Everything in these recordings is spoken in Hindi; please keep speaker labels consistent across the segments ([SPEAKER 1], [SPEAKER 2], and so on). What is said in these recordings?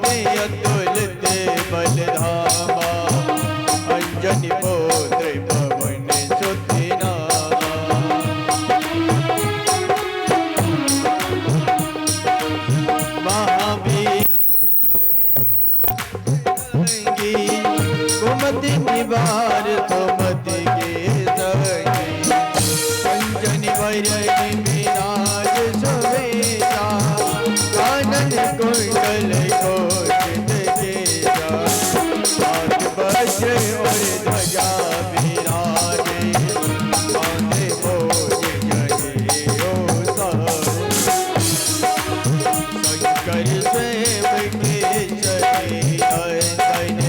[SPEAKER 1] ते अतुलित बलधामा अंजनी पुत्र पवन सुत नामा। महावीर कुमति निवार सुमति के संगी अंजनी वरनि विराज सुवेशा कानन कुंडल घोषित केशा हाथ वज्र और ध्वजा विराजे कांधे बोझ जनेऊ शंकर स्वयं केसरी नंदन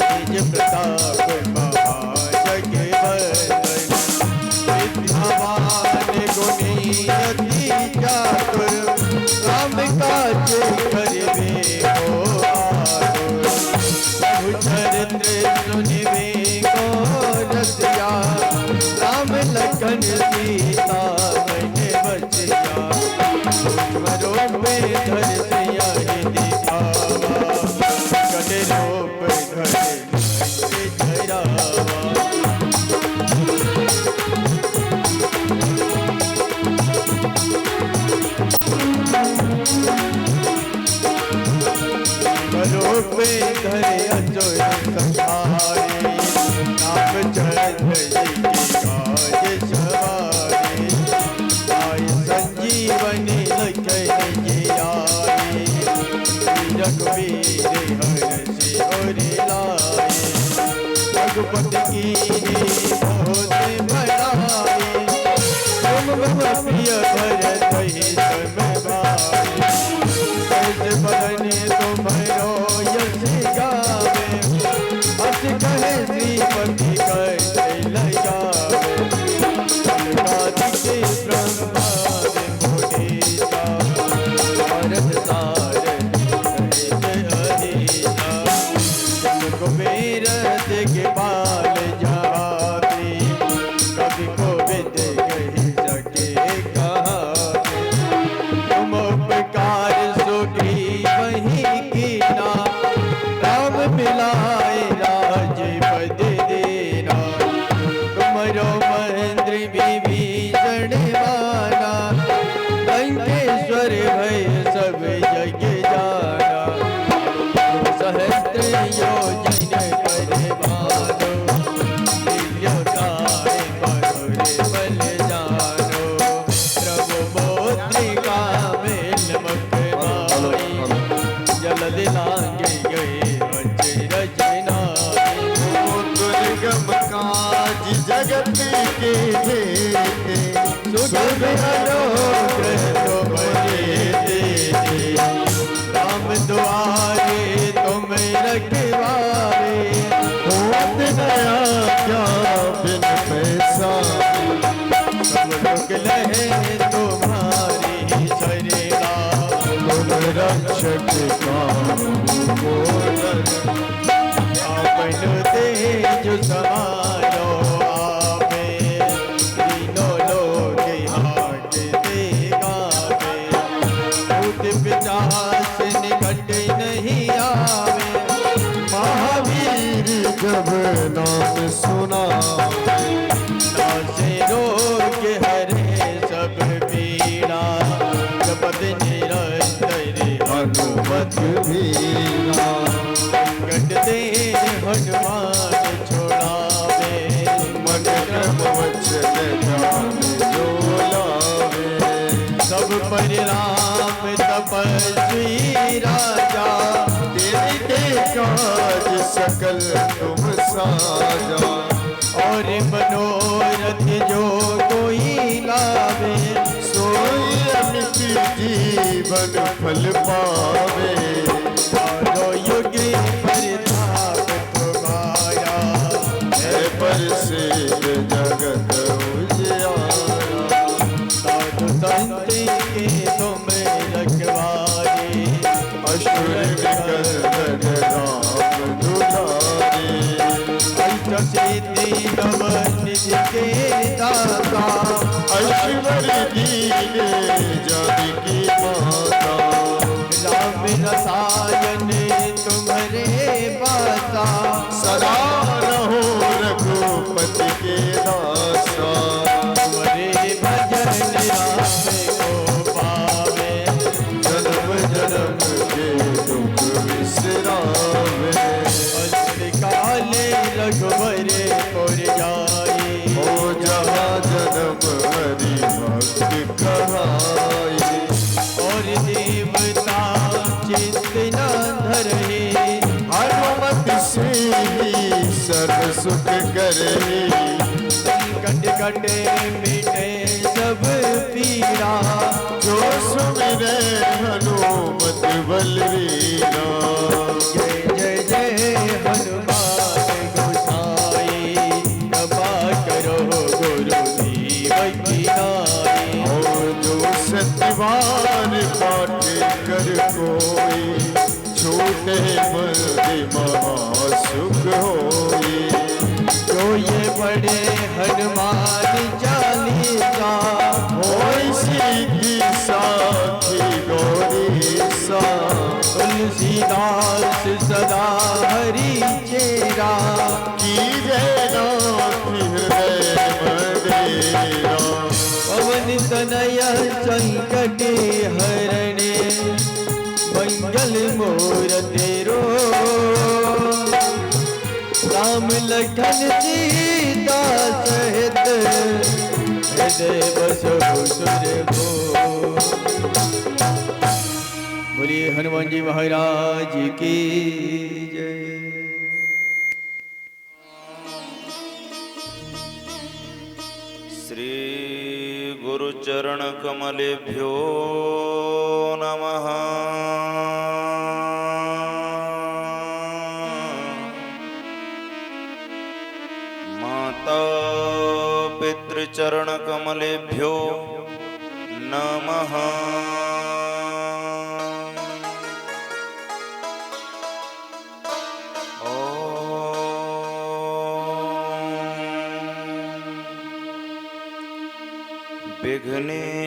[SPEAKER 1] निज प्रताप महाजगवंदन विद्यावान गुणी अति चातुर राम काज करिबे को आतुर प्रभु चरित्र सुनिबे को रसिया राम लखन सीता मन बसिया सूक्ष्म रूप धरसिया दिखावा कल रूप धर धरावा। रूप धरे अजोय संहारे नाम चंद्र जी की काज सवारे आय संजीवनी लखन जी आए रघुवीर हरषि उर लाए रघुपति कीन्ही बहुत बड़ाई तुम मम प्रिय भरत ही सब भाई ऐसे बदने तुम्हारो यश गावे अस कहे श्रीपति कैसे लगावे कादिके ब्रह्माद मुनीसा भारत सारथि सहित अहिसा कुबेर दिगपाल जहाती कवि कोविद कहि सके कहाते तुम उपकार वही कीना राम मिलाए राजपद देना तुमरो महेंद्र विभीषण माना लंकेश्वर भय सब जग जाना सहस्त्र योजन कर मानो दिव्यकाय मधुर बल जानो प्रभु मोत्रिका मेल मुख जल दिलांगे गए अचरज नाई दुर्गम काज जगत के देते सुगम अनुग्रह तुम्हारे देते राम द्वारे तुम रखवारे होत नया क्या बिन पैसा सब लोग लहे तुम्हारी शरीरा रक्षक आपन तेज समारो आवे तीनों लोग हाकते गावे भूत पिशाच निकट नहीं आवे महावीर जब नाम सुना नासे रोग हरे सब पीड़ा जपत निरंतर हनुमत वीरा संकट दे हनुमान छोड़ावे मन क्रम वचन ध्यान जो लावे सब पर राम तपस्वी राजा तेरे के काज सकल तुम साजा और मनोरथ जो कोई लावे सोई अमित जीवन फल पावे चारों युग परिताप तुम्हारा है प्रसिद्ध जगत उजियारा साधु संत के तुम रखवारे असुर निकंदन राम दुलारे अष्ट सिद्धि नव निधि के दाता ऐश्वर्य दीने जानकी माता राम रसायन
[SPEAKER 2] आवे।
[SPEAKER 1] अंत काले रघुवर पुर जाए,
[SPEAKER 2] हो जहाँ जन्म हरि भक्त कहाए।
[SPEAKER 1] और देवता चित्त न धरे,
[SPEAKER 2] हनुमत से ही सर्व सुख करे।
[SPEAKER 1] संकट कटे मिटे सब पीरा,
[SPEAKER 2] जो सुमिरे हनुमत बलवीरा।
[SPEAKER 1] जय जय जय हनुमान गोसाई, कृपा करो गुरुदेव की नाई।
[SPEAKER 2] और जो सतवार पाठ कर कोई, छूटे मर महासुख होई।
[SPEAKER 1] जो ये बड़े हनुमान चालीसा,
[SPEAKER 2] होई सीधी साखी गौरी सा।
[SPEAKER 1] तुलसीदास सदा हरि चेरा,
[SPEAKER 2] की जय नाथ हृदय मंडेरा।
[SPEAKER 1] पवन तनय संकट हरणे, मंगल मूर्ति रो। राम लखन सीता सहित, हृदय बसो सुरभो। बोलिए हनुमान जी महाराज की जय।
[SPEAKER 3] श्री गुरुचरण कमलेभ्यो नमः। माता पितृचरण कमलेभ्यो नमः।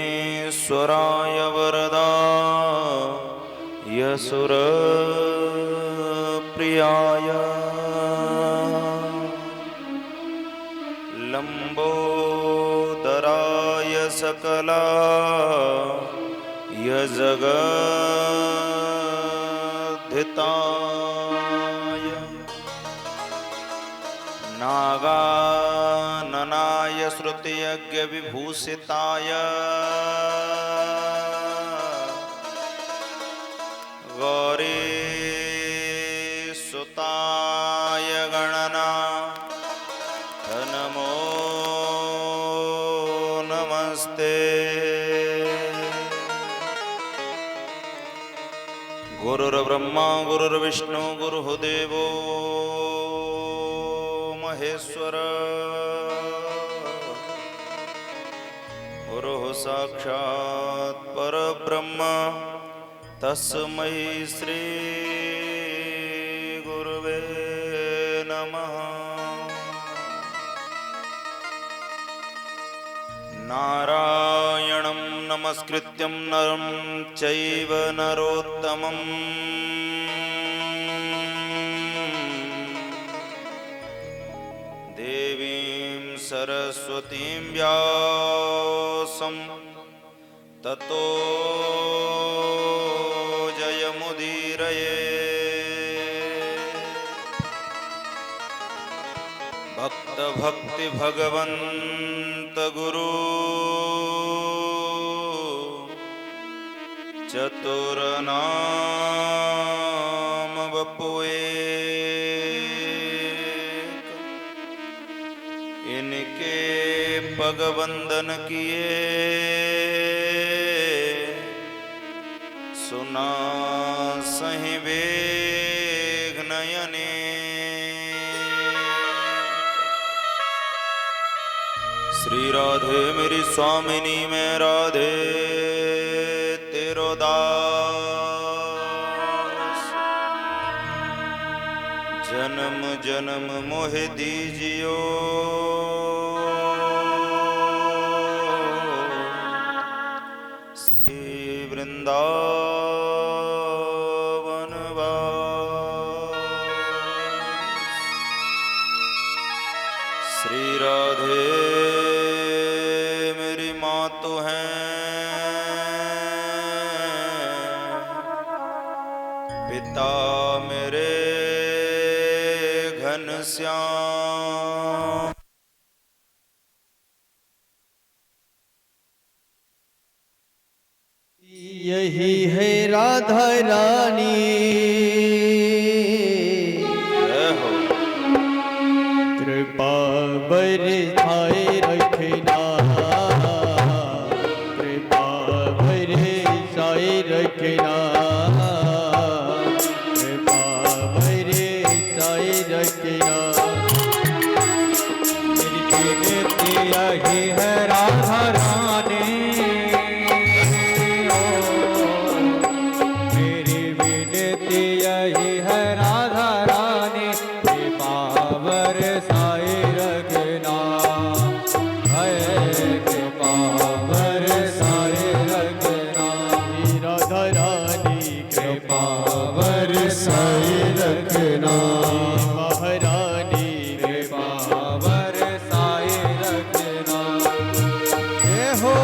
[SPEAKER 3] विघ्नेश्वराय वरदाय सुरप्रियाय, लंबोदराय सकलाय जगद्धिताय, नागाननाय श्रुतियज्ञ विभूषिताय, गौरीसुताय गणनाथ नमो नमस्ते। गुरुर्ब्रह्मा गुरुर्विष्णु गुरुर्देवो महेश्वर, गुरुः साक्षात् परब्रह्म, तस्मै श्री गुरुवे नमः। नारायणं नमस्कृत्यं नरं चैव नरोत्तमम्, देवीं सरस्वतीं व्यासं ततो जयमुदीरये। भक्त भक्ति भगवंत गुरु चतुरनाम बपुए, इनके पग वंदन किए, सुना सही वेग नयने। श्री राधे मेरी स्वामिनी मैं राधे तेरो दास, जन्म जन्म मोहि दीजियो, श्री वृंदावन वास। श्री राधे मेरी माँ तो है, पिता मेरे घनश्याम।
[SPEAKER 1] यही है राधा रानी,
[SPEAKER 3] जय हो।
[SPEAKER 1] कृपा बरसाए रखना, कृपा बरसाए रखना, कृपा बरसाए रखना।
[SPEAKER 4] मेरी विनती यही है राधा रानी, मेरी विनती यही है राधा रानी, कृपा बरसाए रखना, है कृपा बरसाए रखना।
[SPEAKER 1] राधा रानी
[SPEAKER 4] कृपा बरसाए रखना,
[SPEAKER 1] महारानी
[SPEAKER 4] कृपा बरसाए रखना।
[SPEAKER 1] जय हो।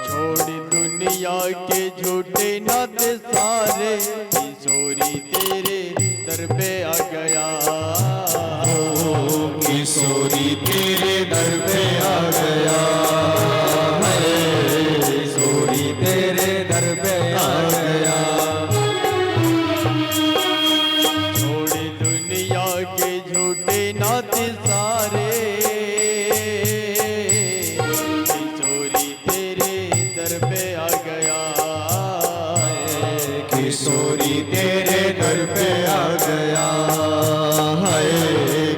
[SPEAKER 1] छोड़ दुनिया के झूठे नात सारे, किशोरी तेरे दर पे आ गया।
[SPEAKER 4] किशोरी तेरे दर पे आ गया, किशोरी तेरे दर पे आ गया।
[SPEAKER 1] छोड़ दुनिया के झूठे नात सारे, किशोरी तेरे दर पे आ गया।
[SPEAKER 4] किशोरी तेरे दर पे आ गया, हाय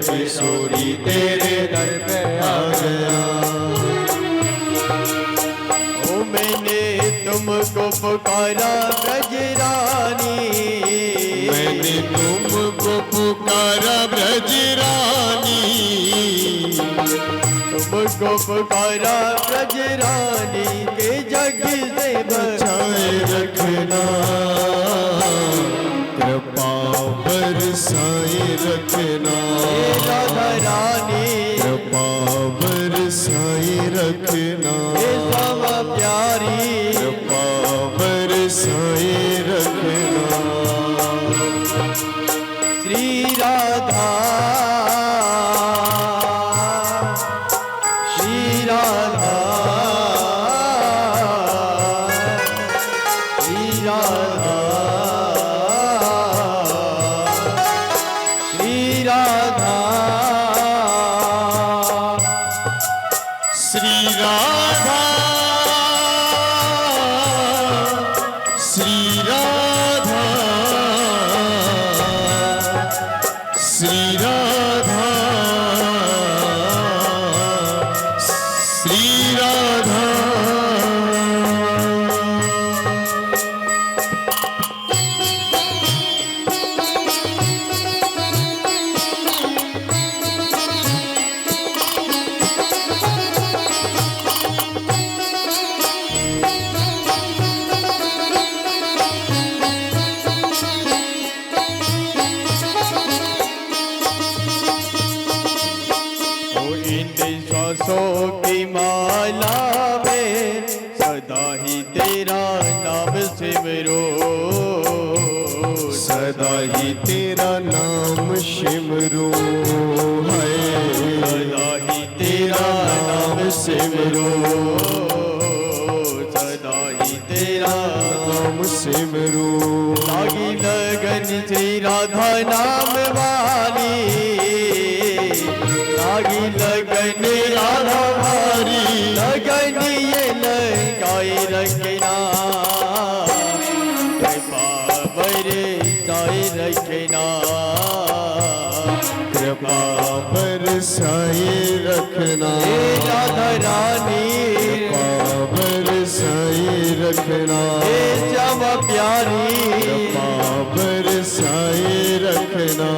[SPEAKER 4] किशोरी तेरे दर पे आ गया।
[SPEAKER 1] ओ मैंने तुमको पुकारा ब्रजरानी,
[SPEAKER 2] मैंने तुमको पुकारा ब्रजरानी,
[SPEAKER 1] तुमको पुकारा ब्रजरानी के जग से
[SPEAKER 2] बचाए रखना, कृपा बरसाए रखना,
[SPEAKER 1] राधा रानी
[SPEAKER 2] कृपा बरसाए रखना,
[SPEAKER 1] हे सब प्यारी
[SPEAKER 2] कृपा बरसाए रखना।
[SPEAKER 1] श्री राधा, श्री राधा, श्री राधा, श्री राधा,
[SPEAKER 2] श्री राधा, श्री राधा, श्री राधा, श्री राधा।
[SPEAKER 1] ओ इन श्वासों की माला में सदा ही तेरा नाम सिमरो,
[SPEAKER 2] सदा ही तेरा नाम सिमरो, है
[SPEAKER 1] सदा ही तेरा नाम सिमरो, सदा ही तेरा
[SPEAKER 2] नाम सिमरो।
[SPEAKER 1] लागी लगन श्री राधा नाम वाली, लागी लगन राधा वाली, लगन ये लगाई रखना, कृपा बरसाए रखना,
[SPEAKER 2] कृपा बरसाए रखना,
[SPEAKER 1] हे राधा रानी
[SPEAKER 2] कृपा बरसाए रखना,
[SPEAKER 1] हे श्याम प्यारी
[SPEAKER 2] कृपा बरसाए रखना।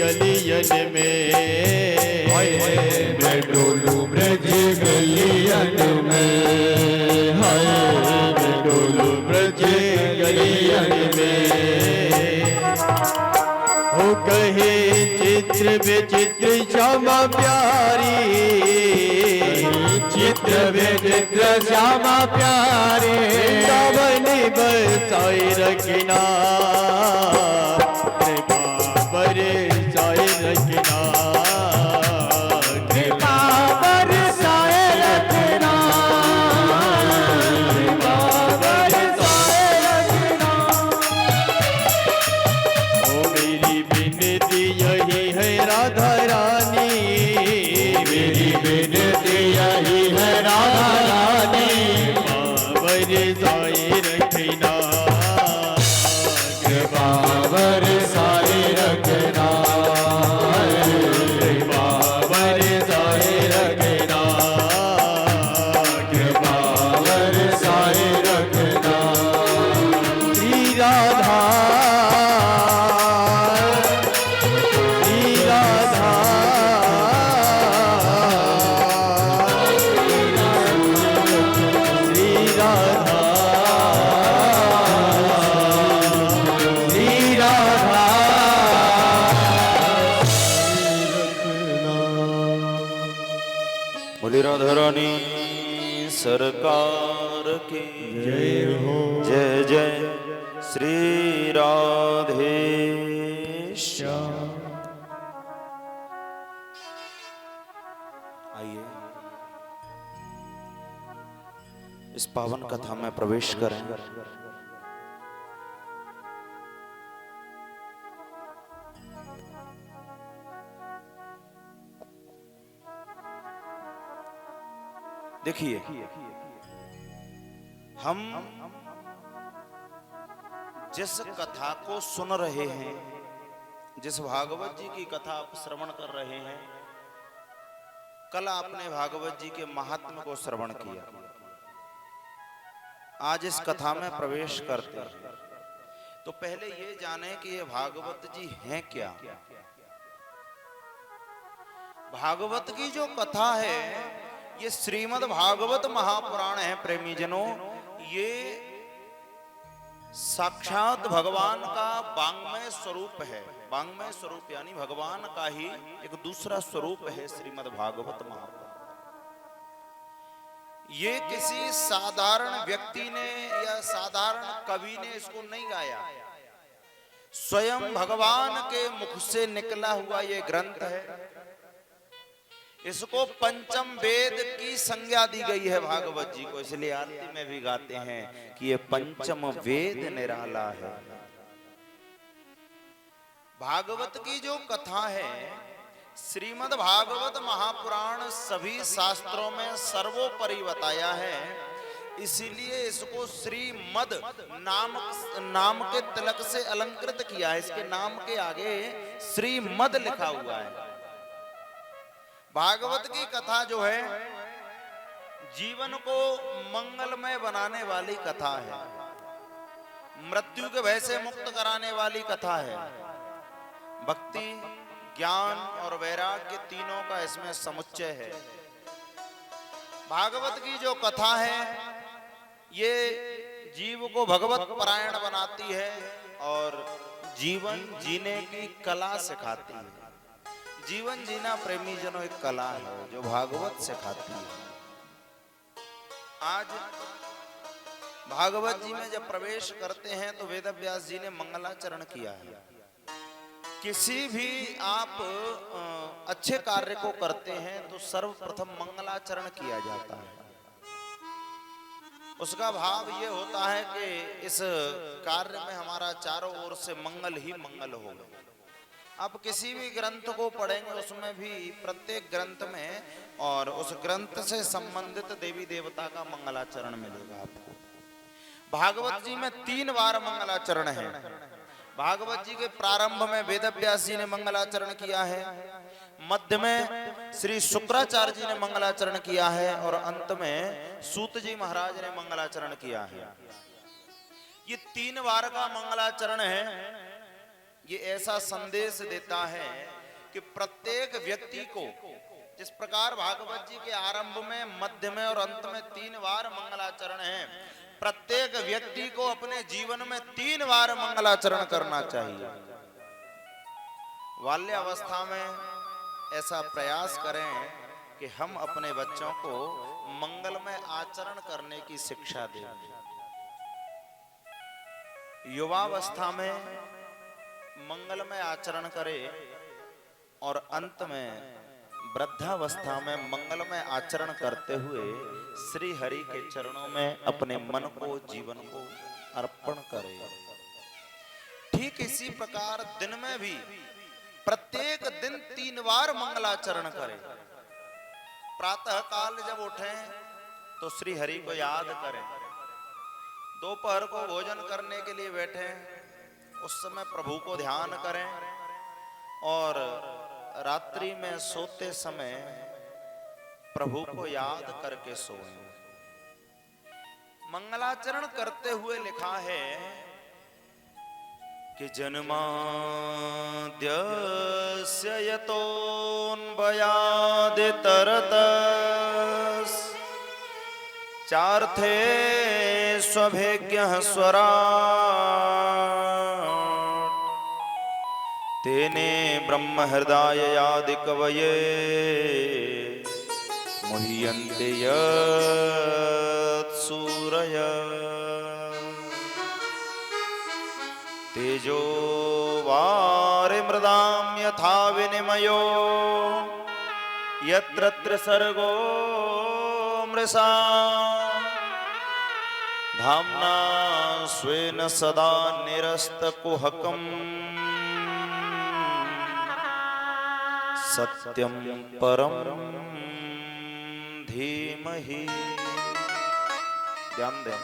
[SPEAKER 1] गलियन में,
[SPEAKER 4] मैं डोलू ब्रज गलियन में, हाय मैं डोलू ब्रज गलियन में।
[SPEAKER 1] हो कहे चित्र विचित्र श्यामा प्यारी,
[SPEAKER 4] चित्र विचित्र श्यामा प्यारे,
[SPEAKER 1] वृंदावन बरसाए रखना, कृपा बरसाए रखना,
[SPEAKER 4] कृपा बरसाए रखना, कृपा बरसाए रखना।
[SPEAKER 1] ओ मेरी बिनती यही है राधा रानी,
[SPEAKER 4] मेरी विनती यही है राधा रानी,
[SPEAKER 1] बरसाए रखना,
[SPEAKER 4] कृपा बरसाए रखना, कृपा बरसाए रखना, कृपा बरसाए रखना।
[SPEAKER 1] श्री राधा, श्री राधा, श्री राधा, श्री राधा।
[SPEAKER 3] बोली राधा रानी सरकार की
[SPEAKER 2] जय हो।
[SPEAKER 3] जय जय श्री राधे श्याम। आइए इस पावन कथा में प्रवेश करें। देखिए हम जिस कथा को सुन रहे हैं, जिस भागवत जी की कथा आप श्रवण कर रहे हैं, कल आपने भागवत जी के महात्म्य को श्रवण किया। आज इस कथा में प्रवेश करते हैं तो पहले ये जाने कि ये भागवत जी हैं क्या। भागवत की जो कथा है ये श्रीमद् भागवत महापुराण है प्रेमी जनों। ये साक्षात भगवान का वांग्मय स्वरूप है। वांग्मय स्वरूप यानी भगवान का ही एक दूसरा स्वरूप है श्रीमद् भागवत महापुराण। ये किसी साधारण व्यक्ति ने या साधारण कवि ने इसको नहीं गाया, स्वयं भगवान के मुख से निकला हुआ ये ग्रंथ है। इसको पंचम वेद की संज्ञा दी गई है भागवत जी को, इसलिए आरती में भी गाते हैं कि ये पंचम वेद निराला है। भागवत की जो कथा है, श्रीमद् भागवत महापुराण सभी शास्त्रों में सर्वोपरि बताया है, इसीलिए इसको श्रीमद् नाम के तिलक से अलंकृत किया है। इसके नाम के आगे श्रीमद् लिखा हुआ है। भागवत की कथा जो है जीवन को मंगलमय बनाने वाली कथा है, मृत्यु के भय से मुक्त कराने वाली कथा है। भक्ति, ज्ञान और वैराग्य तीनों का इसमें समुच्चय है। भागवत की जो कथा है ये जीव को भगवत परायण बनाती है और जीवन जीने की कला सिखाती है। जीवन जीना प्रेमी जनों एक कला है जो भागवत सिखाती है। आज भागवत जी में जब प्रवेश करते हैं तो वेद व्यास जी ने मंगलाचरण किया है। किसी भी आप अच्छे कार्य को करते हैं तो सर्वप्रथम मंगलाचरण किया जाता है। उसका भाव ये होता है कि इस कार्य में हमारा चारों ओर से मंगल ही मंगल होगा। आप किसी भी ग्रंथ को पढ़ेंगे उसमें भी प्रत्येक ग्रंथ में और उस ग्रंथ से संबंधित देवी देवता का मंगलाचरण मिलेगा आपको। भागवत जी में 3 बार मंगलाचरण है। भागवत जी के प्रारंभ में वेद व्यास जी ने मंगलाचरण किया है, मध्य में श्री शुक्राचार्य जी ने मंगलाचरण किया है और अंत में सूत जी महाराज ने मंगलाचरण किया है। ये 3 बार का मंगलाचरण है। ये ऐसा संदेश देता है कि प्रत्येक व्यक्ति को, जिस प्रकार भागवत जी के आरंभ में, मध्य में और अंत में 3 बार मंगलाचरण है, प्रत्येक व्यक्ति को अपने जीवन में 3 बार मंगलाचरण करना चाहिए। बाल्यावस्था में ऐसा प्रयास करें कि हम अपने बच्चों को मंगलमय आचरण करने की शिक्षा दें। युवावस्था में मंगलमय आचरण करें और अंत में वृद्धावस्था में मंगलमय आचरण करते हुए श्री हरि के चरणों में अपने मन को, जीवन को अर्पण करें। ठीक इसी प्रकार दिन में भी प्रत्येक दिन 3 बार मंगलाचरण करें। प्रातः काल जब उठें तो श्री हरि को याद करें। दोपहर को भोजन करने के लिए बैठें, उस समय प्रभु को ध्यान करें और रात्रि में सोते समय प्रभु को याद करके सोएं। मंगलाचरण करते हुए लिखा है कि जन्माद्यस्य यतोऽन्वयादितरतस् चार्थे स्वभेज्ञः स्वराट् तेने ब्रह्महृदाययादि कवये मुह्यन्ते यत्सूरयः तेजो वारिमृदां यथा विनिमयो यत्र त्रिसर्गो मृषा धाम्ना स्वेन सदा निरस्तकुहकम् सत्यं परं धीमहि। ध्यान दें,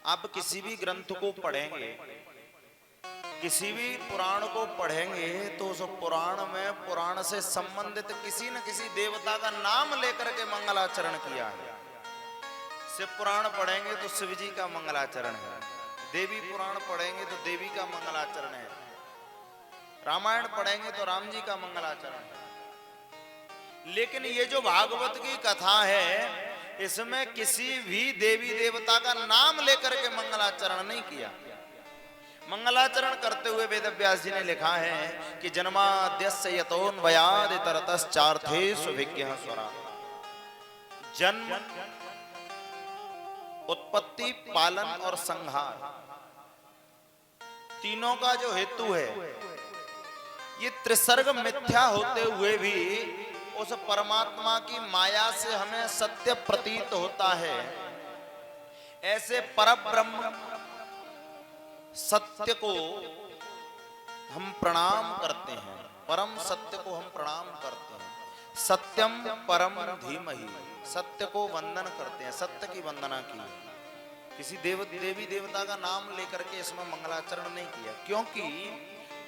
[SPEAKER 3] आप किसी भी ग्रंथ को पढ़ेंगे, किसी भी पुराण को पढ़ेंगे तो उस पुराण में पुराण से संबंधित किसी न किसी देवता का नाम लेकर के मंगलाचरण किया है। शिव पुराण पढ़ेंगे तो शिव जी का मंगलाचरण है, देवी पुराण पढ़ेंगे तो देवी का मंगलाचरण है, रामायण पढ़ेंगे तो राम जी का मंगलाचरण है। लेकिन ये जो भागवत की कथा है, इसमें किसी भी देवी देवता का नाम लेकर के मंगलाचरण नहीं किया। मंगलाचरण करते हुए वेद व्यास जी ने लिखा है कि जन्माद्यस्य यतोऽन्वयादितरतस् चार्थेषु विज्ञः स्वरा। जन्म, उत्पत्ति, पालन और संहार, तीनों का जो हेतु है, ये त्रिसर्ग मिथ्या होते हुए भी उस परमात्मा की माया से हमें सत्य प्रतीत होता है। ऐसे परब्रह्म सत्य को हम प्रणाम करते हैं, परम सत्य को हम प्रणाम करते हैं। सत्यम परम धीमहि, सत्य को वंदन करते हैं, सत्य की वंदना की। किसी देवी देवता का नाम लेकर के इसमें मंगलाचरण नहीं किया, क्योंकि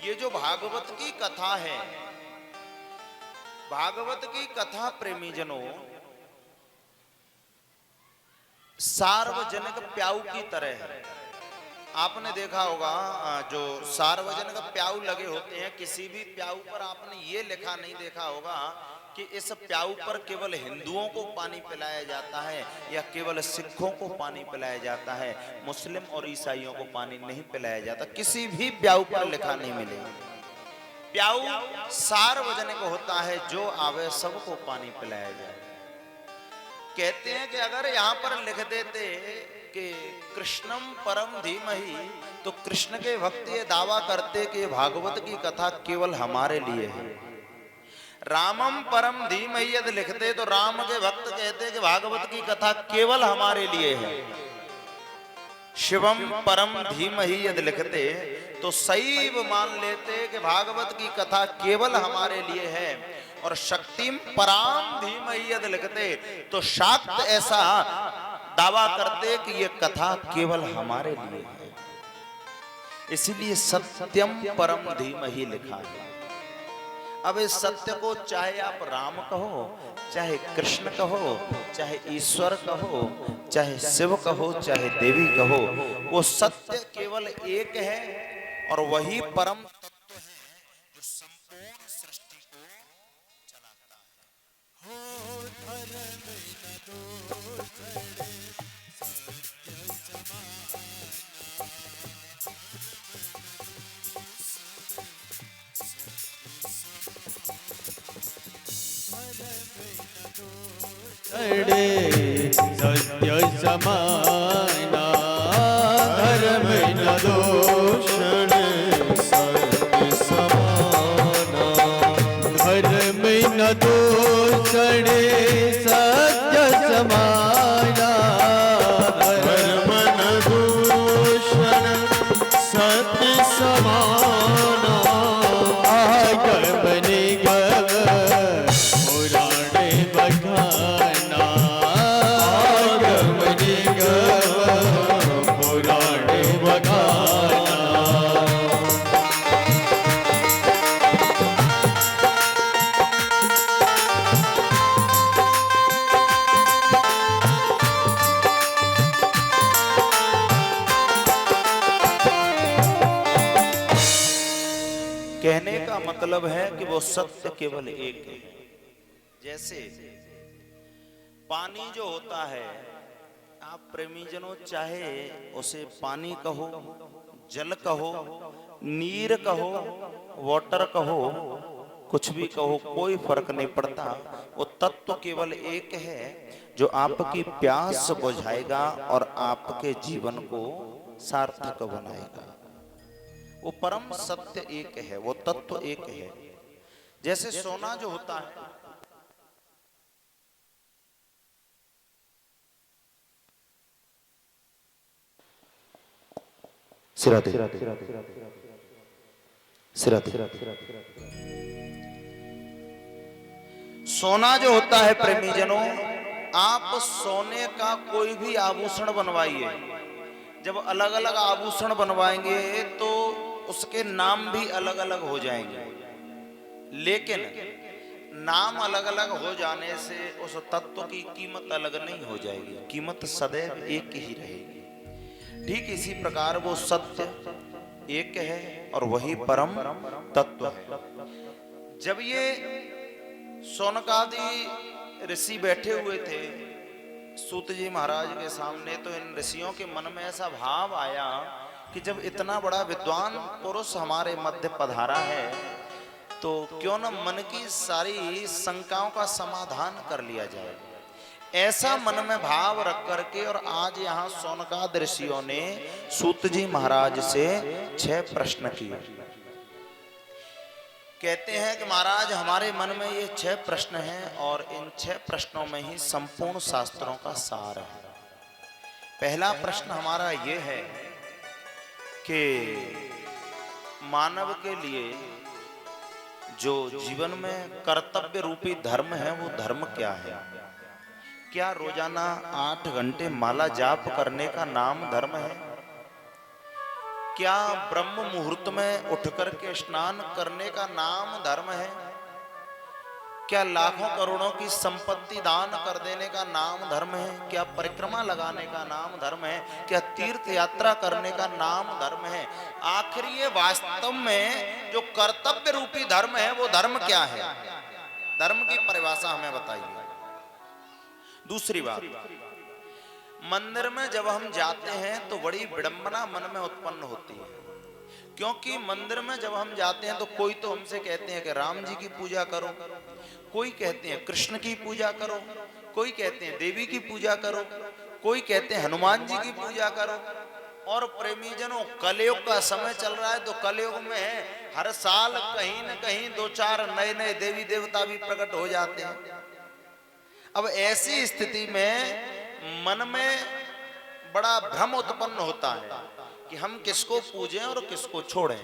[SPEAKER 3] ये जो भागवत की कथा है, भागवत की कथा प्रेमी जनों सार्वजनिक प्याऊ की तरह है। आपने देखा होगा जो सार्वजनिक प्याऊ लगे होते हैं, किसी भी प्याऊ पर आपने ये लिखा नहीं देखा होगा कि इस प्याऊ पर केवल हिंदुओं को पानी पिलाया जाता है या केवल सिखों को पानी पिलाया जाता है, मुस्लिम और ईसाइयों को पानी नहीं पिलाया जाता। किसी भी प्याऊ पर लिखा नहीं मिलेगा। प्याऊ सार्वजनिक होता है, जो आवे सबको पानी पिलाया जाए। कहते हैं कि अगर यहाँ पर लिख देते कि कृष्णम परम धीमहि, तो कृष्ण के भक्त ये दावा करते कि भागवत की कथा केवल हमारे लिए है। रामम परम धीमहि यदि लिखते तो राम के भक्त कहते कि भागवत की कथा केवल हमारे लिए है। शिवम परम धीमहि यदि लिखते तो शैव मान लेते कि भागवत की कथा केवल हमारे लिए है। और शक्तिम पराम धीमहि यदि लिखते तो शाक्त ऐसा दावा करते कि ये कथा केवल हमारे लिए है। इसलिए सत्यम परम धीमहि लिखा है। अब इस सत्य को चाहे आप राम कहो, चाहे कृष्ण कहो, चाहे ईश्वर कहो, चाहे शिव कहो, चाहे देवी कहो, वो सत्य केवल एक है और वही परम तत्व है जो संपूर्ण सृष्टि को चलाता है। हो धर्म न दोषड़े सत्य समाना,
[SPEAKER 1] अड़े सत्य समाना, धर्म न दोषण
[SPEAKER 2] सत्य समाना,
[SPEAKER 1] धर्म न दोषण सत्य समाना,
[SPEAKER 2] धर्म न दूषण सत्य समाना,
[SPEAKER 1] आगम निगम पुराण बखाना, आगम निगम पुराण बखाना।
[SPEAKER 3] कहने का मतलब है कि वो सत्य केवल एक है। जैसे पानी जो होता है, आप प्रेमीजनों चाहे उसे पानी कहो, जल कहो, नीर कहो, वाटर कहो, कुछ भी कहो, कोई फर्क नहीं पड़ता। वो तत्व केवल एक है जो आपकी प्यास बुझाएगा और आपके जीवन को सार्थक बनाएगा। वो परम सत्य एक है, वो तत्व एक है। जैसे सोना जो होता है, सिराते सोना जो होता है प्रेमीजनों, आप सोने का कोई भी आभूषण बनवाइए, जब अलग अलग आभूषण बनवाएंगे तो उसके नाम भी अलग अलग हो जाएंगे, लेकिन नाम अलग अलग हो जाने से उस तत्व की कीमत अलग नहीं हो जाएगी, कीमत सदैव एक ही रहेगी। ठीक इसी प्रकार वो सत्य एक है और वही परम तत्व है। जब ये शौनकादि ऋषि बैठे हुए थे सूत जी महाराज के सामने, तो इन ऋषियों के मन में ऐसा भाव आया कि जब इतना बड़ा विद्वान पुरुष हमारे मध्य पधारा है तो क्यों न मन की सारी शंकाओं का समाधान कर लिया जाए। ऐसा मन में भाव रख करके और आज यहाँ शौनकादि ऋषियों ने सूत जी महाराज से 6 प्रश्न किए। कहते हैं कि महाराज हमारे मन में ये 6 प्रश्न हैं और इन 6 प्रश्नों में ही संपूर्ण शास्त्रों का सार है। पहला प्रश्न हमारा ये है कि मानव के लिए जो जीवन में कर्तव्य रूपी धर्म है वो धर्म क्या है? क्या रोजाना 8 घंटे माला जाप करने का नाम धर्म है? क्या ब्रह्म मुहूर्त में उठ करके स्नान करने का नाम धर्म है? क्या लाखों करोड़ों की संपत्ति दान कर देने का नाम धर्म है? क्या परिक्रमा लगाने का नाम धर्म है? क्या तीर्थ यात्रा करने का नाम धर्म है? आखिर ये वास्तव में जो कर्तव्य रूपी धर्म है वो धर्म क्या है? धर्म की परिभाषा हमें बताइए। दूसरी बात, मंदिर में जब हम जाते हैं तो बड़ी विडंबना मन में उत्पन्न होती है, क्योंकि मंदिर में जब हम जाते हैं तो कोई तो हमसे कहते हैं कि राम जी की पूजा करो, कोई कहते हैं कृष्ण की पूजा करो, कोई कहते हैं देवी की पूजा करो, कोई कहते हैं हनुमान जी की पूजा करो। और प्रेमीजनों, कलयुग का समय चल रहा है तो कलयुग में हर साल कहीं न कहीं 2-4 नए नए देवी देवता भी प्रकट हो जाते हैं। अब ऐसी स्थिति में मन में बड़ा भ्रम उत्पन्न होता है कि हम किसको पूजें और किसको छोड़ें।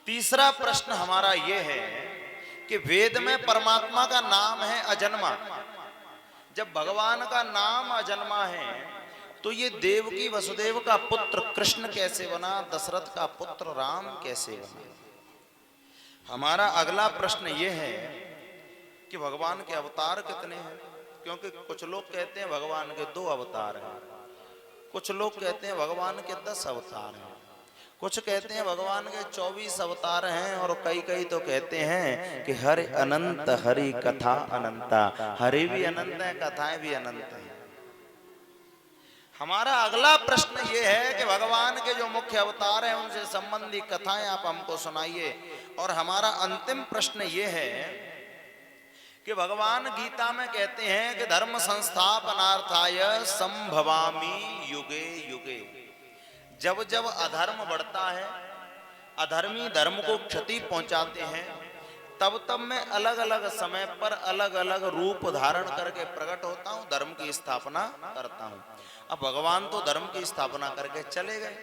[SPEAKER 3] तीसरा प्रश्न हमारा यह है कि वेद में परमात्मा का नाम है अजन्मा। जब भगवान का नाम अजन्मा है तो ये देवकी वसुदेव का पुत्र कृष्ण कैसे बना, दशरथ का पुत्र राम कैसे बना? हमारा अगला प्रश्न ये है कि भगवान के अवतार कितने हैं? क्योंकि कुछ लोग कहते हैं भगवान के 2 अवतार हैं, कुछ लोग कहते हैं भगवान के 10 अवतार हैं, कुछ कहते हैं भगवान के 24 अवतार हैं और कई कई तो कहते हैं कि हरि अनंत हरि कथा अनंता, हरि भी अनंत है, कथाएं भी अनंत हैं। हमारा अगला प्रश्न ये है कि भगवान के जो मुख्य अवतार हैं उनसे संबंधी कथाएं आप हमको सुनाइए। और हमारा अंतिम प्रश्न ये है कि भगवान गीता में कहते हैं कि धर्म संस्थापनार्थाय संभवामि युगे युगे। जब जब अधर्म बढ़ता है, अधर्मी धर्म को क्षति पहुंचाते हैं, तब तब मैं अलग अलग समय पर अलग अलग रूप धारण करके प्रकट होता हूं, धर्म की स्थापना करता हूं। अब भगवान तो धर्म की स्थापना करके चले गए,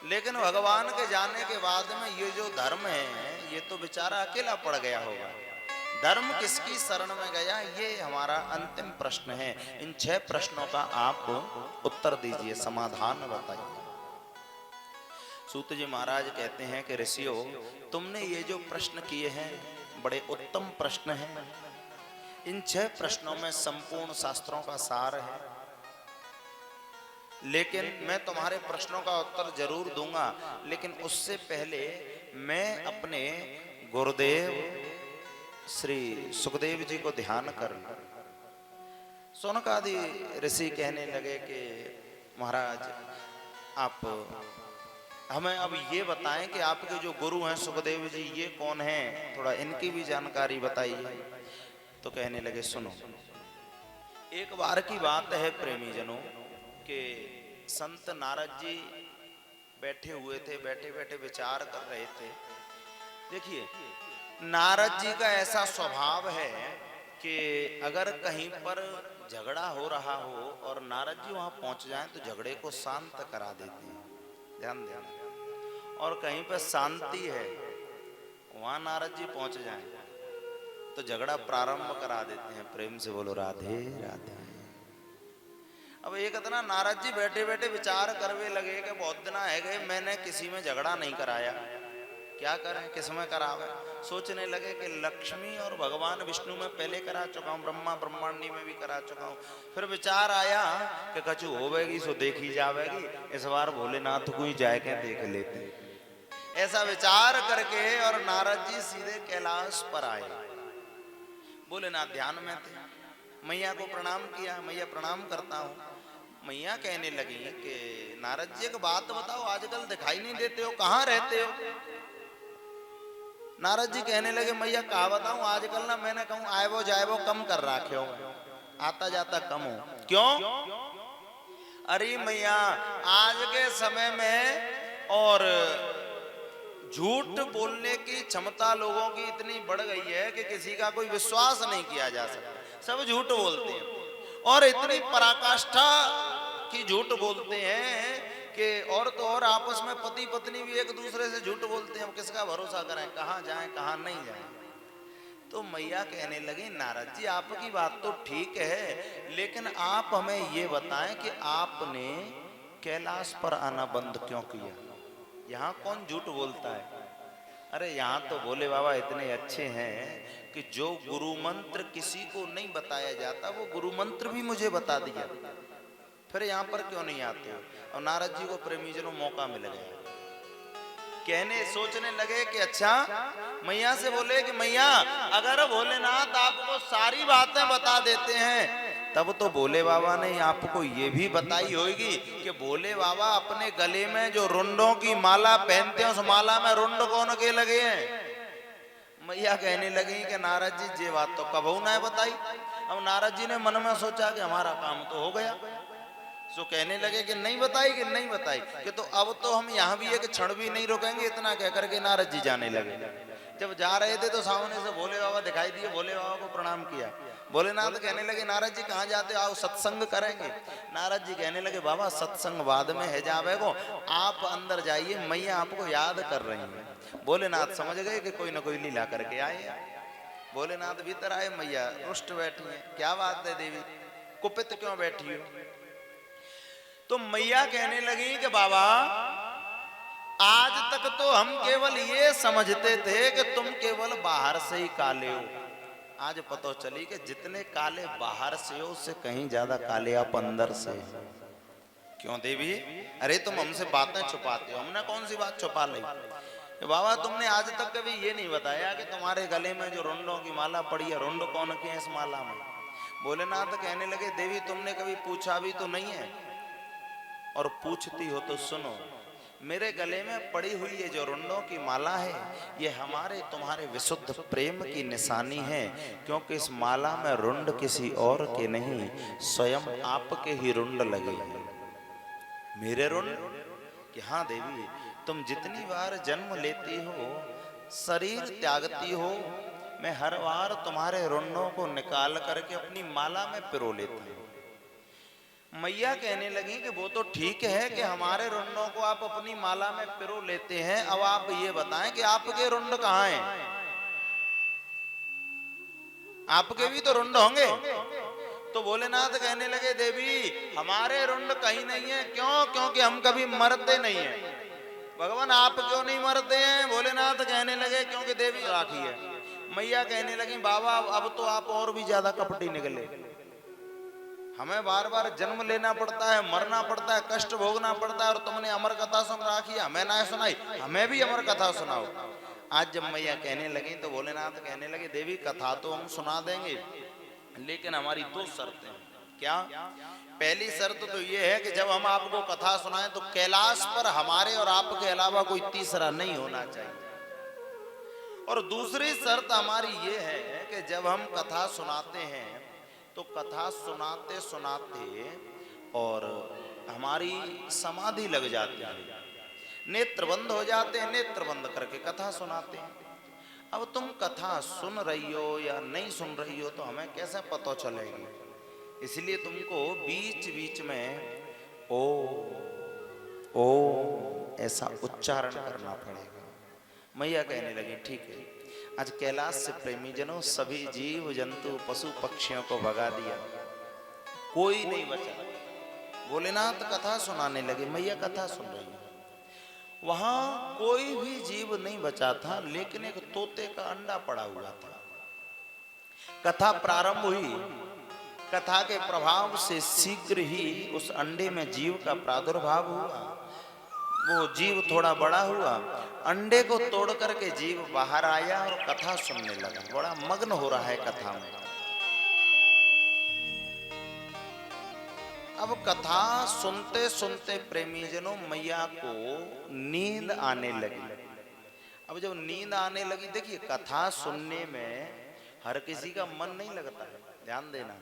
[SPEAKER 3] लेकिन भगवान के जाने के बाद में ये जो धर्म है ये तो बेचारा अकेला पड़ गया होगा। धर्म किसकी शरण में गया, ये हमारा अंतिम प्रश्न है। इन 6 प्रश्नों का आप उत्तर दीजिए, समाधान बताइए। सूत जी महाराज कहते हैं कि ऋषियों, तुमने ये जो प्रश्न किए हैं बड़े उत्तम प्रश्न हैं। इन 6 प्रश्नों में संपूर्ण शास्त्रों का सार है, लेकिन मैं तुम्हारे प्रश्नों का उत्तर जरूर दूंगा। लेकिन उससे पहले मैं अपने गुरुदेव श्री सुखदेव जी को ध्यान कर लूं। सोनकादि ऋषि कहने लगे कि महाराज आप हमें अब ये बताएं कि आपके जो गुरु हैं सुखदेव जी, ये कौन हैं, थोड़ा इनकी भी जानकारी बताइए। तो कहने लगे सुनो, एक बार की बात है प्रेमी जनों कि संत नारद जी बैठे हुए थे, बैठे बैठे विचार कर रहे थे। देखिए, नारद जी का ऐसा स्वभाव है कि अगर कहीं पर झगड़ा हो रहा हो और नारद जी वहां पहुंच जाएं तो झगड़े को शांत करा देते हैं, ध्यान देना। और कहीं पर शांति है, वहां नारद जी पहुंच जाएं तो झगड़ा प्रारंभ करा देते हैं। प्रेम से बोलो राधे राधे। अब एक इतना नारद जी बैठे बैठे विचार करवे लगे कि बहुत दिन है गए मैंने किसी में झगड़ा नहीं कराया, क्या करें, किसमें करावे। सोचने लगे कि लक्ष्मी और भगवान विष्णु में पहले करा चुका हूं, ब्रह्मा ब्रह्मांडी में भी करा चुका हूं। फिर विचार आया कि कछु होवेगी सो देखी जावेगी, इस बार भोलेनाथ को ही जाके देख लेते। ऐसा विचार करके और नारद जी सीधे कैलाश पर आए। भोलेनाथ ध्यान में थे, मैया को प्रणाम किया, मैया प्रणाम करता हूं। मैया कहने लगी कि नारद जी एक बात बताओ, आजकल दिखाई नहीं देते हो, कहाँ रहते हो। नारद जी कहने लगे मैया कहा बताऊं, आजकल ना मैंने कहूं आएवो जाएवो कम कर रखे हो, आता जाता कम हो। क्यों? अरे मैया, आज के समय में और झूठ बोलने की क्षमता लोगों की इतनी बढ़ गई है कि किसी का कोई विश्वास नहीं किया जा सकता, सब झूठ बोलते हैं। और इतनी पराकाष्ठा की झूठ बोलते हैं कि और तो और आपस में पति पत्नी भी एक दूसरे से झूठ बोलते हैं। किसका भरोसा करें, कहाँ जाएं कहाँ नहीं जाएं। तो मैया कहने लगी नारद जी आपकी बात तो ठीक है, लेकिन आप हमें ये बताएं कि आपने कैलाश पर आना बंद क्यों किया, यहाँ कौन झूठ बोलता है। अरे यहाँ तो भोले बाबा इतने अच्छे हैं कि जो गुरु मंत्र किसी को नहीं बताया जाता वो गुरु मंत्र भी मुझे बता दिया, फिर यहाँ पर क्यों नहीं आते हो। और नारद जी को प्रेमीजनों मौका मिल गया, कहने सोचने लगे कि अच्छा, मैया से बोले कि मैया अगर भोलेनाथ आपको सारी बातें बता देते हैं तब तो भोले बाबा ने आपको ये भी बताई होगी कि भोले बाबा अपने गले में जो रुंडों की माला पहनते हैं उस माला में रुंड कौन के लगे हैं। मैया कहने लगी कि नारद जी ये बात तो कबहू ना बताई। अब नारद जी ने मन में सोचा कि हमारा काम तो हो गया, सो कहने लगे कि नहीं बताई कि नहीं बताई, कि तो अब तो हम यहाँ भी एक क्षण भी नहीं रुकेंगे। इतना कह करके नारद जी जाने लगे। जब जा रहे थे तो सामने से भोले बाबा दिखाई दिए, भोले बाबा को प्रणाम किया। भोलेनाथ कहने लगे नारद जी कहाँ जाते हो, आओ सत्संग करेंगे। नारद जी कहने लगे बाबा सत्संग बाद में है जावे को, आप अंदर जाइए, मैया आपको याद कर रही है। भोलेनाथ समझ गए कि कोई ना कोई लीला करके आए। भोलेनाथ भीतर आए, मैया रुष्ट बैठी है, क्या बात है देवी, कुपित क्यों बैठी हो। तो मैया कहने लगी कि बाबा आज तक तो हम केवल ये समझते थे कि तुम केवल बाहर से ही काले हो, आज पता चली कि जितने काले बाहर से हो उससे कहीं ज्यादा काले आप अंदर से। क्यों देवी? अरे तुम हमसे बातें छुपाते हो। हमने कौन सी बात छुपा ली? बाबा तुमने आज तक कभी ये नहीं बताया कि तुम्हारे गले में जो रुंडों की माला पड़ी है, रुंड कौन के हैं इस माला में? भोलेनाथ कहने लगे देवी तुमने कभी पूछा भी तो नहीं है, और पूछती हो तो सुनो। मेरे गले में पड़ी हुई ये जो रुंडों की माला है, ये हमारे तुम्हारे विशुद्ध प्रेम की निशानी है, क्योंकि इस माला में रुंड किसी और के नहीं, स्वयं आपके ही रुंड लगे हैं। मेरे रुंड? कि हाँ देवी, तुम जितनी बार जन्म लेती हो, शरीर त्यागती हो, मैं हर बार तुम्हारे रुंडों को निकाल करके अपनी माला में पिरो लेती हूँ। मैया कहने लगी कि वो तो ठीक है कि हमारे रुंडों को आप अपनी माला में पिरो लेते हैं, अब आप ये बताएं कि आपके रुंड कहाँ हैं? आपके भी तो रुंड होंगे। तो भोलेनाथ कहने लगे देवी हमारे रुंड कहीं नहीं है। क्यों? क्योंकि हम कभी मरते नहीं है। भगवान आप क्यों नहीं मरते हैं? भोलेनाथ कहने लगे क्योंकि देवी राखी है। मैया कहने लगी बाबा अब तो आप और भी ज्यादा कपटी निकले। हमें बार बार जन्म लेना पड़ता है, मरना पड़ता है, कष्ट भोगना पड़ता है, और तुमने अमर कथा सुन रखी है, हमें ना सुनाई, हमें भी अमर कथा सुनाओ। आज जब मैया कहने लगी तो भोलेनाथ कहने लगे देवी कथा तो हम सुना देंगे, लेकिन हमारी दो शर्तें हैं। क्या? पहली शर्त तो ये है कि जब हम आपको कथा सुनाएं तो कैलाश पर हमारे और आपके अलावा कोई तीसरा नहीं होना चाहिए। और दूसरी शर्त हमारी ये है कि जब हम कथा सुनाते हैं तो कथा सुनाते सुनाते और हमारी समाधि लग जाती है, नेत्र बंद हो जाते हैं, नेत्र बंद करके कथा सुनाते हैं। अब तुम कथा सुन रही हो या नहीं सुन रही हो तो हमें कैसे पता चलेगी? इसलिए तुमको बीच बीच में ओ ऐसा उच्चारण करना पड़ेगा। मैया कहने लगी ठीक है। आज कैलाश से प्रेमी जनों सभी जीव जंतु पशु पक्षियों को भगा दिया, कोई नहीं बचा। भोलेनाथ कथा सुनाने लगे, मैया कथा सुन रही है। वहां कोई भी जीव नहीं बचा था, लेकिन एक तोते का अंडा पड़ा हुआ था। कथा प्रारंभ हुई, कथा के प्रभाव से शीघ्र ही उस अंडे में जीव का प्रादुर्भाव हुआ। वो जीव थोड़ा बड़ा हुआ, अंडे को तोड़ करके जीव बाहर आया और कथा सुनने लगा, बड़ा मग्न हो रहा है कथा में। अब कथा सुनते सुनते प्रेमी जनों मैया को नींद आने लगी। अब जब नींद आने लगी, देखिए कथा सुनने में हर किसी का मन नहीं लगता है, ध्यान देना।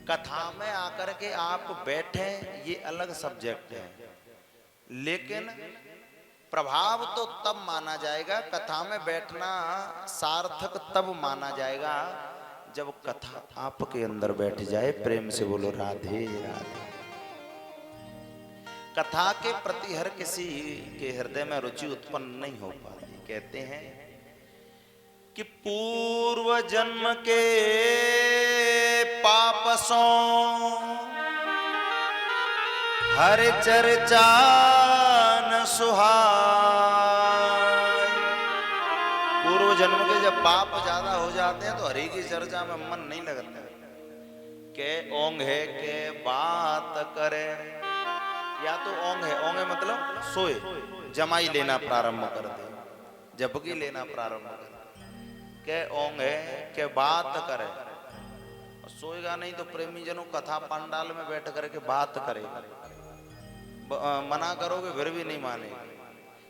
[SPEAKER 3] कथा में आकर के आप बैठे ये अलग सब्जेक्ट है, लेकिन प्रभाव तो तब माना जाएगा, कथा में बैठना सार्थक तब माना जाएगा जब कथा आपके अंदर बैठ जाए। प्रेम से बोलो राधे राधे। कथा के प्रति हर किसी के हृदय में रुचि उत्पन्न नहीं हो पाती। कहते हैं कि पूर्व जन्म के पापसों हर चर्चा न सुहाय। पूर्व जन्म के जब पाप ज्यादा हो जाते हैं तो हरि की चर्चा में मन नहीं लगता। के ओंग है के बात करे, या तो ओंग है, ओंग है मतलब सोए, जमाई लेना प्रारंभ कर दे, जबकि लेना प्रारंभ कर दे। के ओंग है के बात करे, सोएगा नहीं तो प्रेमी जनों कथा पंडाल में बैठ करके बात करेगा, मना करोगे फिर भी नहीं मानेगा।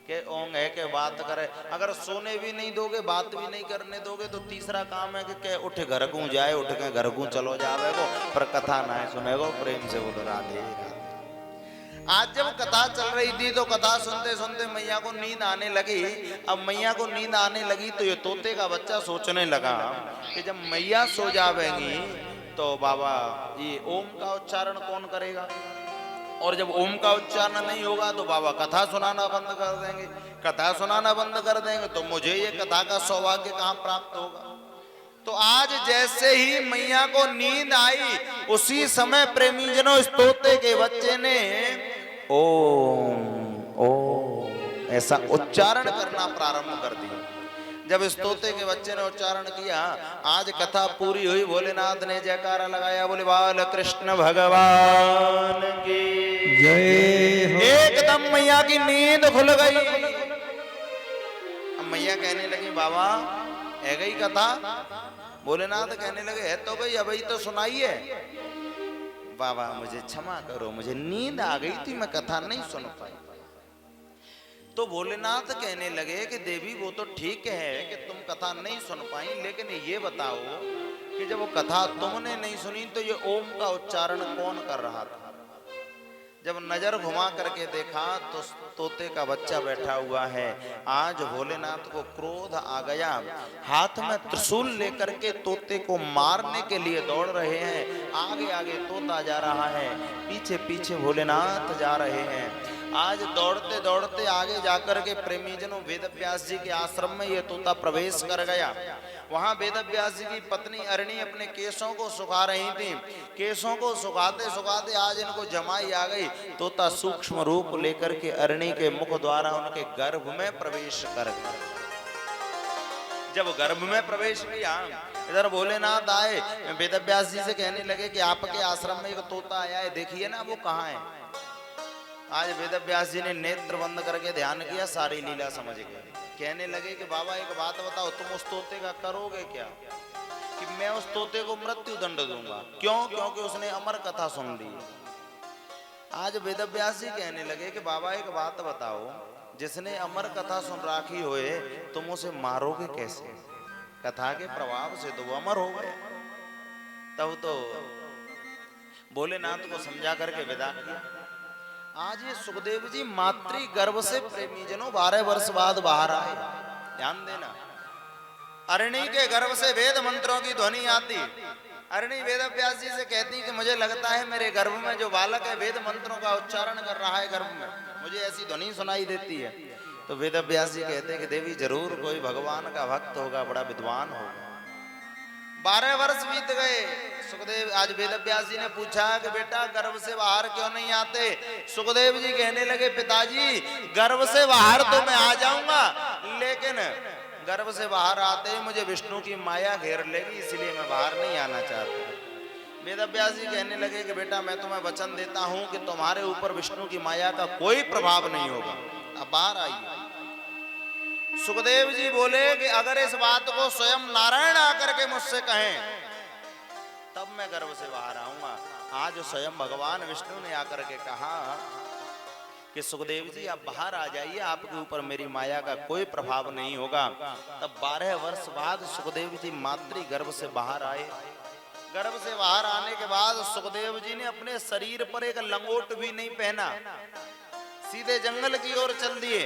[SPEAKER 3] के ओंग है के बात करे, अगर सोने भी नहीं दोगे, बात भी नहीं करने दोगे तो तीसरा काम है कि उठ घर को जाए, उठ के घर को चलो जावे को, पर कथा ना सुनेगो। प्रेम से बोलो राधे राधे। आज जब कथा चल रही थी तो कथा सुनते सुनते मैया को नींद आने लगी। अब मैया को नींद आने लगी तो ये तोते का बच्चा सोचने लगा कि जब मैया सो जावेंगी तो बाबा ये ओम का उच्चारण कौन करेगा, और जब ओम का उच्चारण नहीं होगा तो बाबा कथा सुनाना बंद कर देंगे। कथा सुनाना बंद कर देंगे तो मुझे ये कथा का सौभाग्य कहाँ प्राप्त होगा। तो आज जैसे ही मैया को नींद आई, उसी समय प्रेमी जनों इस तोते के बच्चे ने ओम ऐसा उच्चारण करना प्रारंभ कर दिया। जब इस तोते के बच्चे ने उच्चारण किया, आज कथा पूरी हुई। भोलेनाथ ने जयकारा लगाया, बोले बाल कृष्ण भगवान की
[SPEAKER 1] जय हो।
[SPEAKER 3] एकदम मैया की नींद खुल गई। अब मैया कहने लगी, बाबा है गई कथा? भोलेनाथ कहने लगे, है तो गई, अभी तो सुनाइए। बाबा मुझे क्षमा करो, मुझे नींद आ गई थी, मैं कथा नहीं सुन पाई। तो भोलेनाथ कहने लगे कि देवी वो तो ठीक है कि तुम कथा नहीं सुन पाई, लेकिन ये बताओ कि जब वो कथा तुमने नहीं सुनी तो ये ओम का उच्चारण कौन कर रहा था? जब नजर घुमा करके देखा तो तोते का बच्चा बैठा हुआ है। आज भोलेनाथ को क्रोध आ गया, हाथ में त्रिशूल लेकर के तोते को मारने के लिए दौड़ रहे हैं। आगे आगे तोता जा रहा है, पीछे पीछे भोलेनाथ जा रहे हैं। आज दौड़ते दौड़ते आगे जाकर के प्रेमी जनों वेद व्यास जी के आश्रम में ये तोता प्रवेश कर गया। वहां वेद व्यास जी की पत्नी अरणी अपने केशों को सुखा रही थी। केशों को सुखाते सुखाते आज इनको जमाई आ गई। तोता सूक्ष्म रूप लेकर के अरणी के मुख द्वारा उनके गर्भ में प्रवेश कर गया। जब गर्भ में प्रवेश किया, इधर भोलेनाथ आए, वेद व्यास जी से कहने लगे कि आपके आश्रम में एक तोता आया है, देखिए ना वो कहाँ है। आज वेद व्यास जी ने नेत्र बंद करके ध्यान किया, सारी लीला समझ गए। कहने लगे कि बाबा एक बात बताओ, तुम उस तोते का करोगे क्या? कि मैं उस तोते को मृत्यु दंड दूंगा। क्यों? क्योंकि उसने अमर कथा सुन ली। आज वेद व्यास जी कहने लगे कि बाबा एक बात बताओ, जिसने अमर कथा सुन राखी होए तुम उसे मारोगे कैसे? कथा के प्रभाव से तो वो अमर हो गए। तब तो भोलेनाथ को समझा करके विदा किया। आज ये सुखदेव जी मातृ गर्भ से प्रेमी जनों 12 वर्ष बाद बाहर आए। ध्यान देना, अरणी के गर्भ से वेद मंत्रों की ध्वनि आती। अरणी वेद व्यास जी से कहती कि मुझे लगता है मेरे गर्भ में जो बालक है वेद मंत्रों का उच्चारण कर रहा है गर्भ में, मुझे ऐसी ध्वनि सुनाई देती है। तो वेद व्यास जी कहते हैं कि देवी जरूर कोई भगवान का भक्त होगा, बड़ा विद्वान होगा। 12 वर्ष बीत गए। सुखदेव आज वेद व्यास जी ने पूछा कि बेटा गर्भ से बाहर क्यों नहीं आते? सुखदेव जी कहने लगे, पिताजी गर्भ से बाहर तो मैं आ जाऊंगा, लेकिन गर्भ से बाहर आते ही मुझे विष्णु की माया घेर लेगी, इसलिए मैं बाहर नहीं आना चाहता। वेद व्यास जी कहने लगे कि बेटा मैं तुम्हें वचन देता हूं कि तुम्हारे ऊपर विष्णु की माया का कोई प्रभाव नहीं होगा, अब बाहर आइए। सुखदेव जी बोले कि अगर इस बात को स्वयं नारायण आकर के मुझसे कहें तब मैं गर्भ से बाहर आऊंगा। आज स्वयं भगवान विष्णु ने आकर के कहा कि सुखदेव जी आप बाहर आ जाइए, आपके ऊपर मेरी माया का कोई प्रभाव नहीं होगा। तब 12 वर्ष बाद सुखदेव जी मातृ गर्भ से बाहर आए। गर्भ से बाहर आने के बाद सुखदेव जी ने अपने शरीर पर एक लंगोट भी नहीं पहना, सीधे जंगल की ओर चल दिए।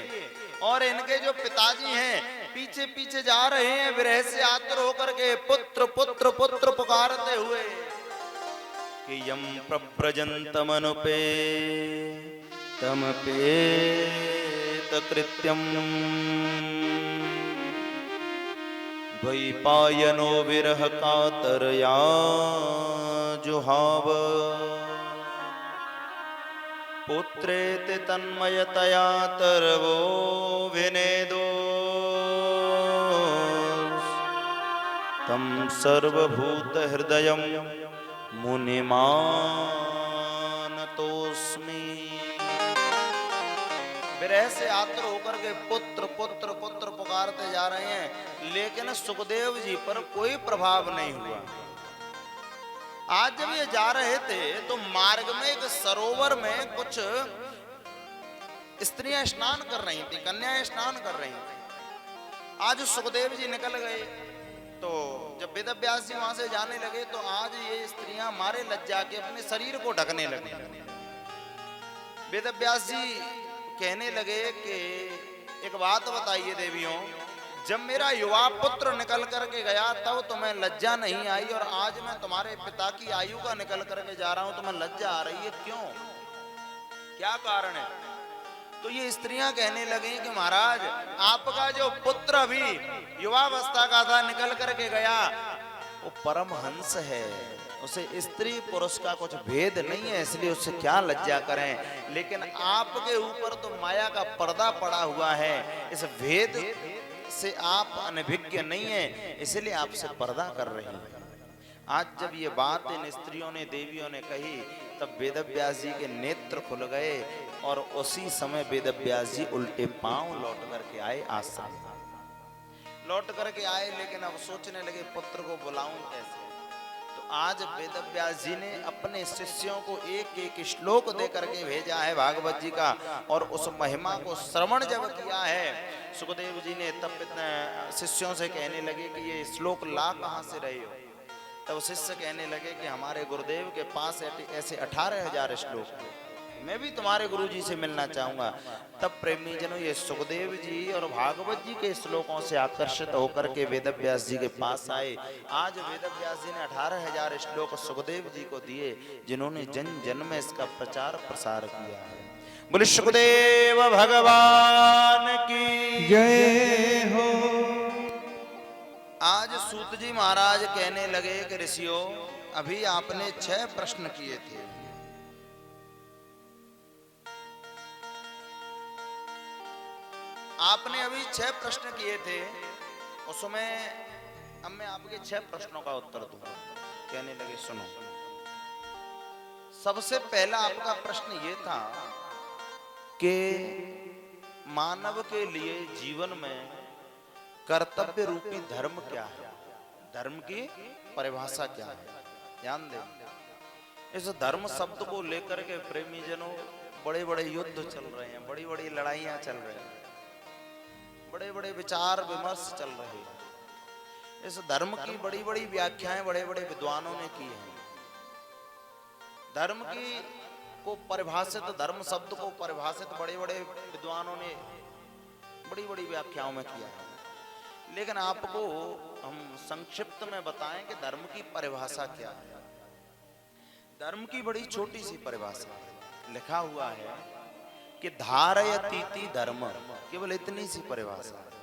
[SPEAKER 3] और इनके जो पिताजी हैं पीछे पीछे जा रहे हैं, विरह से आतुर होकर के पुत्र पुत्र पुत्र पुकारते हुए कि यम प्रव्रजन्तमनुपे तमपेत कृत्यम द्वैपायनो विरह कातरया जुहाव पुत्रेति तन्मयतया तरवो विनेदो तम सर्वभूत हृदयं मुनिमानतोस्मि। विरह से आतुर होकर के पुत्र पुत्र पुत्र पुकारते जा रहे हैं, लेकिन सुखदेव जी पर कोई प्रभाव नहीं हुआ। आज जब ये जा रहे थे तो मार्ग में एक सरोवर में कुछ स्त्रियां स्नान कर रही थी, कन्याएं स्नान कर रही थी। आज सुखदेव जी निकल गए, तो जब वेद व्यास जी वहां से जाने लगे तो आज ये स्त्रियां मारे लज्जा के अपने शरीर को ढकने लगी। वेद व्यास जी कहने लगे कि एक बात बताइए देवियों, जब मेरा युवा पुत्र निकल करके गया तब तुम्हें लज्जा नहीं आई, और आज मैं तुम्हारे पिता की आयु का निकल करके जा रहा हूं, तुम्हें लज्जा आ रही है, क्यों? क्या कारण है? तो ये स्त्रियां कहने लगी कि महाराज आपका जो पुत्र अभी युवावस्था का था निकल करके गया, वो परमहंस है, उसे स्त्री पुरुष का कुछ भेद नहीं है, इसलिए उससे क्या लज्जा करें। लेकिन आपके ऊपर तो माया का पर्दा पड़ा हुआ है, इस भेद से आप अनभिज्ञ नहीं है, इसलिए आपसे पर्दा कर रही हैं। आज जब ये बात इन स्त्रियों ने, देवियों ने कही, तब वेदव्यास जी के नेत्र खुल गए और उसी समय वेदव्यास जी उल्टे पांव लौट करके आए आश्रम। लौट करके आए, लेकिन अब सोचने लगे पुत्र को बुलाऊं कैसे। तो आज वेदव्यास जी ने अपने शिष्यों को एक एक श्लोक दे करके भेजा है भागवत जी का, और उस महिमा को श्रवण जब किया है, सुखदेव जी ने तब शिष्यों से कहने लगे कि ये श्लोक ला कहाँ से रहे हो। तब शिष्य कहने लगे कि हमारे गुरुदेव के पास ऐसे 18,000 श्लोक थे, मैं भी तुम्हारे गुरु जी से मिलना चाहूंगा। तब प्रेमी जनों ये सुखदेव जी और भागवत जी के श्लोकों से आकर्षित होकर के वेदव्यास जी के पास आए। आज वेदव्यास जी ने 18,000 श्लोक सुखदेव जी को दिए, जिन्होंने जन जन में इसका प्रचार प्रसार किया है। बोले सुखदेव भगवान की
[SPEAKER 1] जय हो।
[SPEAKER 3] आज सूत जी महाराज कहने लगे कि ऋषियों, अभी आपने 6 प्रश्न किए थे, आपने अभी 6 प्रश्न किए थे, उसमें अब मैं आपके 6 प्रश्नों का उत्तर दूंगा। कहने लगे सुनो, सबसे पहला आपका प्रश्न ये था कि मानव के लिए जीवन में कर्तव्य रूपी धर्म क्या है, धर्म की परिभाषा क्या है। ध्यान दें, इस धर्म शब्द को लेकर के प्रेमी जनों बड़े बड़े युद्ध चल रहे हैं, बड़ी बड़ी लड़ाइयां चल रही हैं, बड़े बड़े विचार विमर्श चल रहे हैं। इस धर्म की बड़ी बड़ी व्याख्याएं बड़े बड़े विद्वानों ने की हैं। धर्म की को परिभाषित, धर्म शब्द को परिभाषित बड़े बड़े विद्वानों ने बड़ी बड़ी व्याख्याओं में किया है। लेकिन आपको हम संक्षिप्त में बताएं कि धर्म की परिभाषा क्या है। धर्म की बड़ी छोटी सी परिभाषा है, लिखा हुआ है कि धारयतीति धर्म, केवल इतनी सी परिभाषा है।